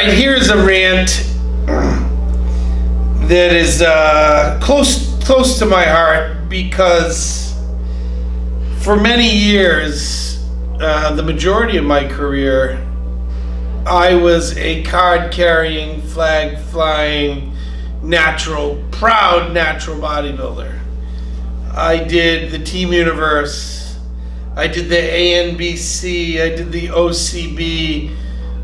right, here's a rant that is close to my heart because for many years, the majority of my career, I was a card-carrying, flag-flying, proud natural bodybuilder. I did the Team Universe, I did the ANBC, I did the OCB,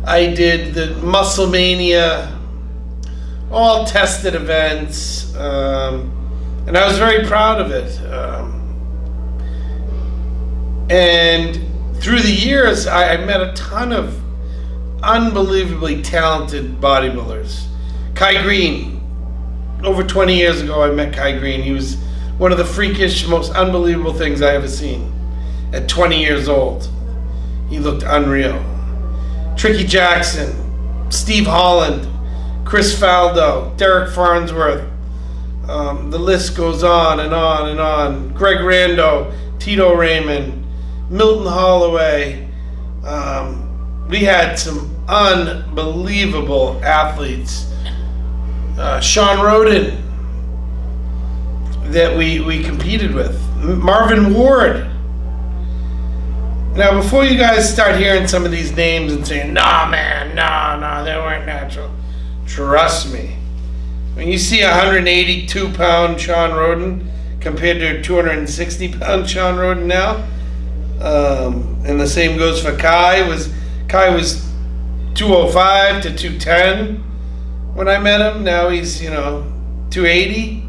I did the Muscle Mania, all tested events, and I was very proud of it. And through the years, I met a ton of unbelievably talented bodybuilders. Kai Green, over 20 years ago I met Kai Green. He was one of the freakish, most unbelievable things I ever seen. At 20 years old, he looked unreal. Tricky Jackson, Steve Holland, Chris Faldo, Derek Farnsworth, the list goes on and on and on. Greg Rando, Tito Raymond, Milton Holloway. We had some unbelievable athletes. Sean Roden that we competed with. Marvin Ward. Now, before you guys start hearing some of these names and saying, nah, man, no, they weren't natural. Trust me. When you see 182-pound Sean Roden compared to 260-pound Sean Roden now, and the same goes for Kai was 205 to 210 when I met him. Now he's, 280.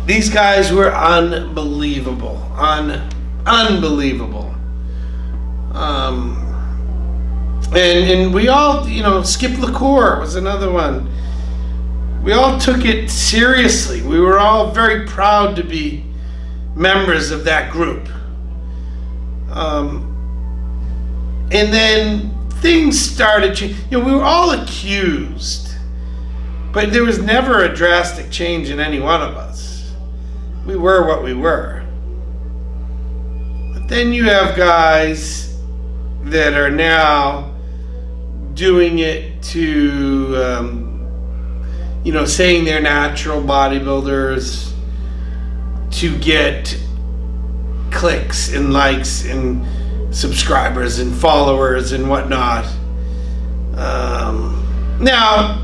These guys were unbelievable. Unbelievable. And we all, Skip LaCour was another one. We all took it seriously. We were all very proud to be members of that group. And then things started changing. We were all accused, but there was never a drastic change in any one of us. We were what we were. But then you have guys that are now doing it to, saying they're natural bodybuilders to get clicks and likes and subscribers and followers and whatnot. Now,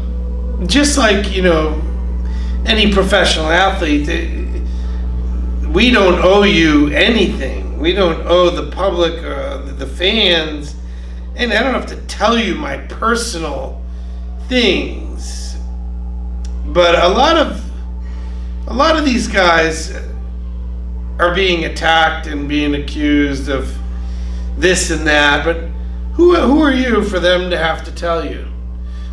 just like, any professional athlete, we don't owe you anything. We don't owe the public, the fans, and I don't have to tell you my personal things. But a lot of these guys are being attacked and being accused of this and that, but who are you for them to have to tell you?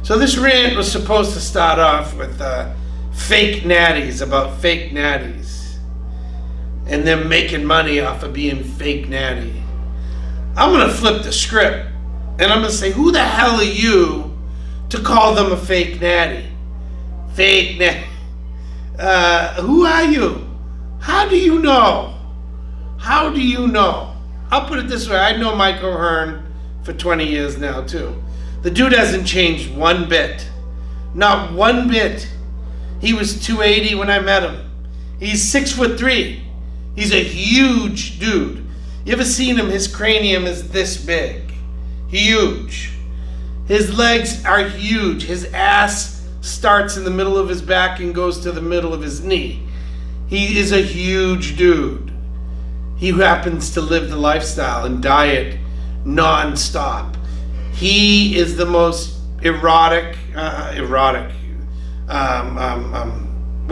So this rant was supposed to start off with fake natties, about fake natties and them making money off of being fake natty. I'm gonna flip the script and I'm gonna say, who the hell are you to call them a fake natty? Fake natty. Who are you? How do you know? How do you know? I'll put it this way. I know Mike O'Hearn for 20 years now too. The dude hasn't changed one bit. Not one bit. He was 280 when I met him. He's 6'3". He's a huge dude. You ever seen him? His cranium is this big. Huge. His legs are huge. His ass starts in the middle of his back and goes to the middle of his knee. He is a huge dude. He happens to live the lifestyle and diet non-stop. He is the most erotic, what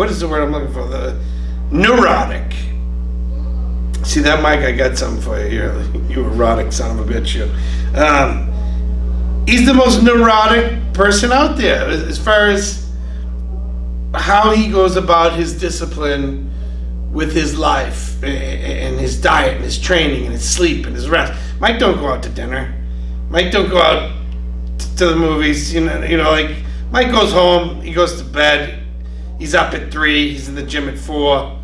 is the word I'm looking for? The neurotic. See that, Mike? I got something for you here. You erotic son of a bitch, you. He's the most neurotic person out there as far as how he goes about his discipline with his life and his diet and his training and his sleep and his rest. Mike don't go out to dinner. Mike don't go out to the movies. Like Mike goes home, he goes to bed, he's up at 3, he's in the gym at 4.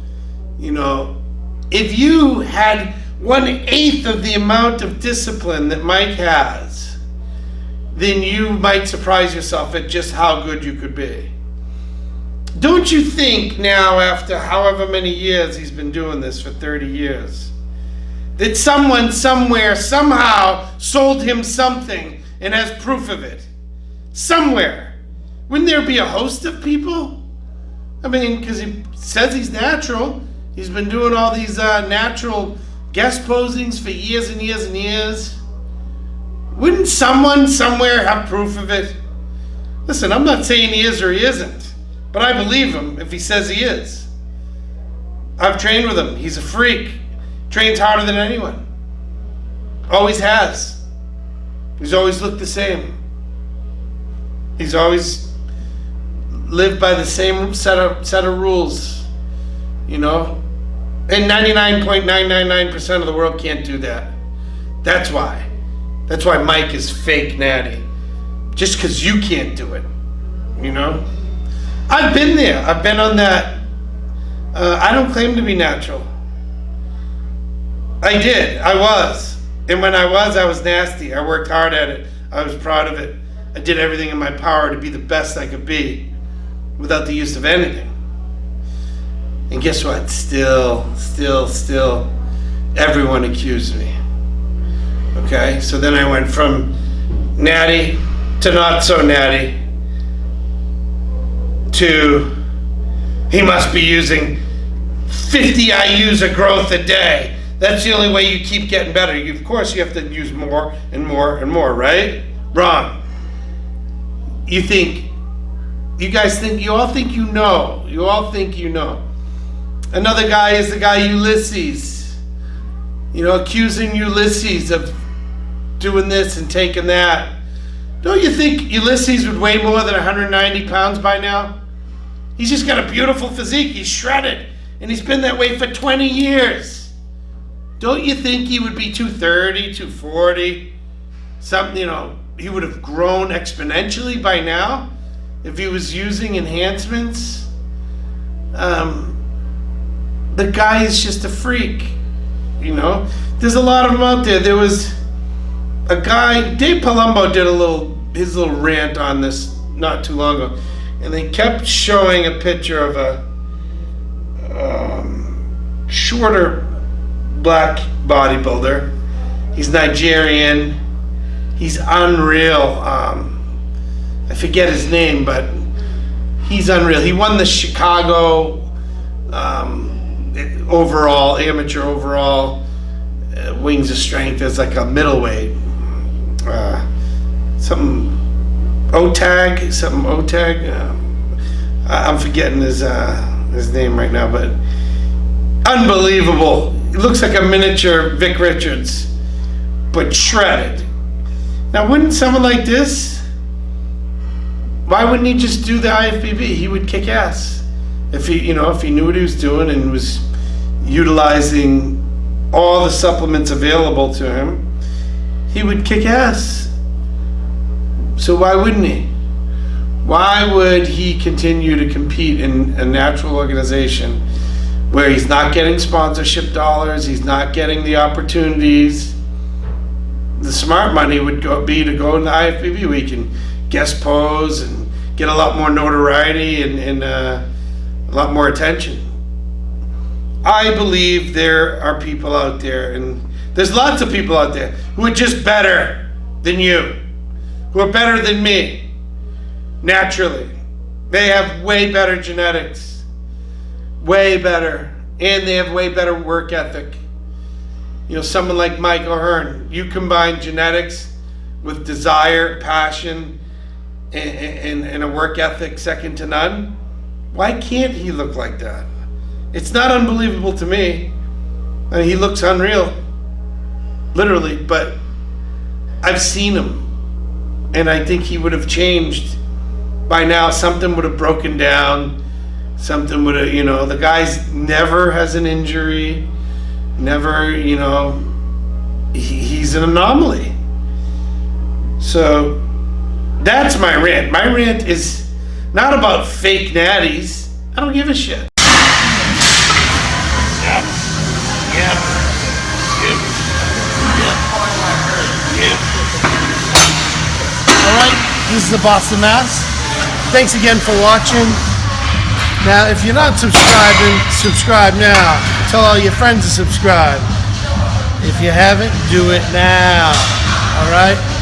If you had 1/8 of the amount of discipline that Mike has, then you might surprise yourself at just how good you could be. Don't you think now, after however many years he's been doing this, for 30 years, that someone somewhere somehow sold him something and has proof of it? Somewhere. Wouldn't there be a host of people? I mean, because he says he's natural. He's been doing all these natural guest posings for years and years and years. Wouldn't someone somewhere have proof of it? Listen, I'm not saying he is or he isn't, but I believe him if he says he is. I've trained with him. He's a freak. Trains harder than anyone. Always has. He's always looked the same. He's always lived by the same set of rules, you know? And 99.999% of the world can't do that. That's why. That's why Mike is fake natty. Just because you can't do it, you know? I've been there. I've been on that. I don't claim to be natural. I did. I was. And when I was nasty. I worked hard at it. I was proud of it. I did everything in my power to be the best I could be without the use of anything. And guess what? Still, everyone accused me. Okay? So then I went from natty to not so natty to he must be using 50 IUs of growth a day. That's the only way you keep getting better. Of course, you have to use more and more and more, right? Wrong. You all think you know. You all think you know. Another guy is the guy Ulysses. You know, accusing Ulysses of doing this and taking that. Don't you think Ulysses would weigh more than 190 pounds by now? He's just got a beautiful physique. He's shredded. And he's been that way for 20 years. Don't you think he would be 230, 240? Something, you know, he would have grown exponentially by now if he was using enhancements. The guy is just a freak, you know. There's a lot of them out there. There was a guy, Dave Palumbo did his little rant on this not too long ago, and they kept showing a picture of a shorter black bodybuilder. He's Nigerian. He's unreal. I forget his name, but he's unreal. He won the Chicago overall, amateur overall, Wings of Strength as like a middleweight. Something OTAG. I'm forgetting his name right now, but unbelievable. He looks like a miniature Vic Richards, but shredded. Now, wouldn't someone like this, why wouldn't he just do the IFBB? He would kick ass if he knew what he was doing and was utilizing all the supplements available to him. He would kick ass. So why wouldn't he? Why would he continue to compete in a natural organization where he's not getting sponsorship dollars, he's not getting the opportunities? The smart money would be to go in the IFBB where he can guest pose and get a lot more notoriety and a lot more attention. I believe there are people out there, and there's lots of people out there who are just better than you, who are better than me, naturally. They have way better genetics, way better, and they have way better work ethic. You know, someone like Mike O'Hearn, you combine genetics with desire, passion, and a work ethic second to none. Why can't he look like that? It's not unbelievable to me. I mean, he looks unreal, literally, but I've seen him, and I think he would have changed by now. Something would have broken down. Something would have, the guy's never has an injury. Never, he's an anomaly. So that's my rant. My rant is not about fake natties. I don't give a shit. This is the Boston Mass. Thanks again for watching. Now, if you're not subscribing, subscribe now. Tell all your friends to subscribe. If you haven't, do it now. All right?